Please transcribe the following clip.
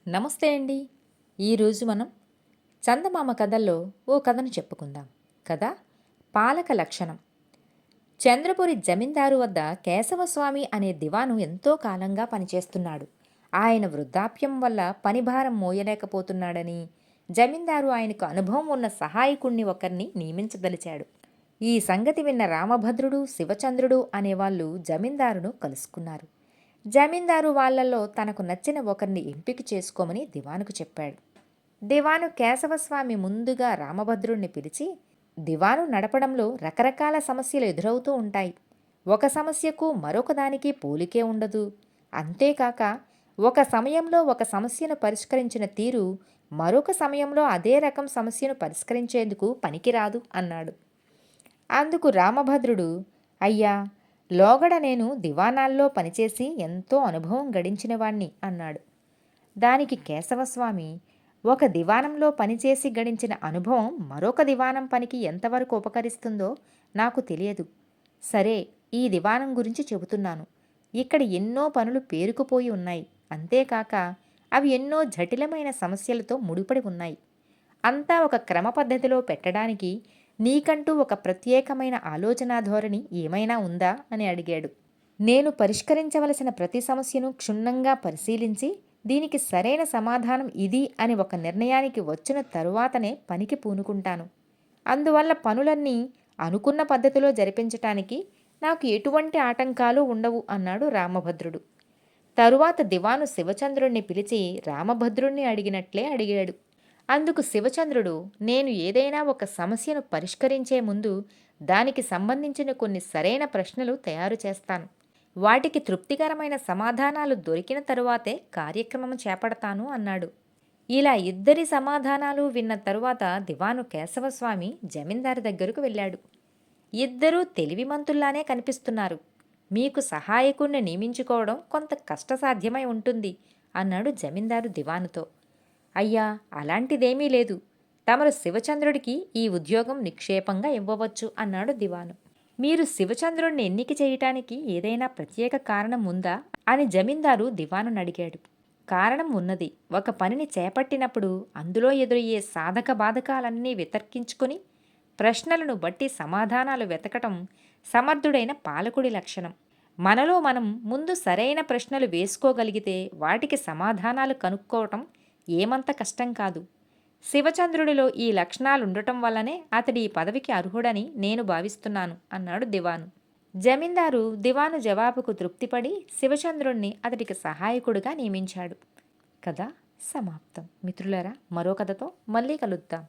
నమస్తే అండి. ఈరోజు మనం చందమామ కథల్లో ఓ కథను చెప్పుకుందాం. కథ పాలక లక్షణం. చంద్రపురి జమీందారు వద్ద కేశవస్వామి అనే దివాను ఎంతో కాలంగా పనిచేస్తున్నాడు. ఆయన వృద్ధాప్యం వల్ల పనిభారం మోయలేకపోతున్నాడని జమీందారు ఆయనకు అనుభవం ఉన్న సహాయకుణ్ణి ఒకరిని నియమించదలిచాడు. ఈ సంగతి విన్న రామభద్రుడు, శివచంద్రుడు అనేవాళ్ళు జమీందారును కలుసుకున్నారు. జమీందారు వాళ్ళల్లో తనకు నచ్చిన ఒకరిని ఎంపిక చేసుకోమని దివానుకు చెప్పాడు. దివాను కేశవస్వామి ముందుగా రామభద్రుణ్ణి పిలిచి, దివాను నడపడంలో రకరకాల సమస్యలు ఎదురవుతూ ఉంటాయి. ఒక సమస్యకు మరొక దానికి పోలికే ఉండదు. అంతేకాక ఒక సమయంలో ఒక సమస్యను పరిష్కరించిన తీరు మరొక సమయంలో అదే రకం సమస్యను పరిష్కరించేందుకు పనికిరాదు అన్నాడు. అందుకు రామభద్రుడు, అయ్యా, లోగడ నేను దివానాల్లో పనిచేసి ఎంతో అనుభవం గడించినవాణ్ణి అన్నాడు. దానికి కేశవస్వామి, ఒక దివానంలో పనిచేసి గడించిన అనుభవం మరొక దివానం పనికి ఎంతవరకు ఉపకరిస్తుందో నాకు తెలియదు. సరే, ఈ దివానం గురించి చెబుతున్నాను. ఇక్కడ ఎన్నో పనులు పేరుకుపోయి ఉన్నాయి. అంతేకాక అవి ఎన్నో జటిలమైన సమస్యలతో ముడిపడి ఉన్నాయి. అంతా ఒక క్రమ పద్ధతిలో పెట్టడానికి నీకంటూ ఒక ప్రత్యేకమైన ఆలోచనా ధోరణి ఏమైనా ఉందా అని అడిగాడు. నేను పరిష్కరించవలసిన ప్రతి సమస్యను క్షుణ్ణంగా పరిశీలించి దీనికి సరైన సమాధానం ఇది అని ఒక నిర్ణయానికి వచ్చిన తరువాతనే పనికి పూనుకుంటాను. అందువల్ల పనులన్నీ అనుకున్న పద్ధతిలో జరిపించటానికి నాకు ఎటువంటి ఆటంకాలు ఉండవు అన్నాడు రామభద్రుడు. తరువాత దివాను శివచంద్రుణ్ణి పిలిచి రామభద్రుణ్ణి అడిగినట్లే అడిగాడు. అందుకు శివచంద్రుడు, నేను ఏదైనా ఒక సమస్యను పరిష్కరించే ముందు దానికి సంబంధించిన కొన్ని సరైన ప్రశ్నలు తయారు చేస్తాను. వాటికి తృప్తికరమైన సమాధానాలు దొరికిన తరువాతే కార్యక్రమం చేపడతాను అన్నాడు. ఇలా ఇద్దరి సమాధానాలు విన్న తరువాత దివాను కేశవస్వామి జమీందారు దగ్గరకు వెళ్ళాడు. ఇద్దరూ తెలివిమంతుల్లానే కనిపిస్తున్నారు. మీకు సహాయకుణ్ణి నియమించుకోవడం కొంత కష్టసాధ్యమై ఉంటుంది అన్నాడు జమీందారు దివానుతో. అయ్యా, అలాంటిదేమీ లేదు. తమరు శివచంద్రుడికి ఈ ఉద్యోగం నిక్షేపంగా ఇవ్వవచ్చు అన్నాడు దివాను. మీరు శివచంద్రుడిని ఎన్నిక చేయటానికి ఏదైనా ప్రత్యేక కారణం ఉందా అని జమీందారు దివానుని అడిగాడు. కారణం ఉన్నది. ఒక పనిని చేపట్టినప్పుడు అందులో ఎదురయ్యే సాధక బాధకాలన్నీ వితర్కించుకొని ప్రశ్నలను బట్టి సమాధానాలు వెతకటం సమర్థుడైన పాలకుడి లక్షణం. మనలో మనం ముందు సరైన ప్రశ్నలు వేసుకోగలిగితే వాటికి సమాధానాలు కనుక్కోవటం ఏమంత కష్టం కాదు. శివచంద్రుడిలో ఈ లక్షణాలుండటం వల్లనే అతడి ఈ పదవికి అర్హుడని నేను భావిస్తున్నాను అన్నాడు దివాను. జమీందారు దివాను జవాబుకు తృప్తిపడి శివచంద్రుణ్ణి అతడికి సహాయకుడిగా నియమించాడు. కథ సమాప్తం. మిత్రులారా, మరో కథతో మళ్ళీ కలుద్దాం.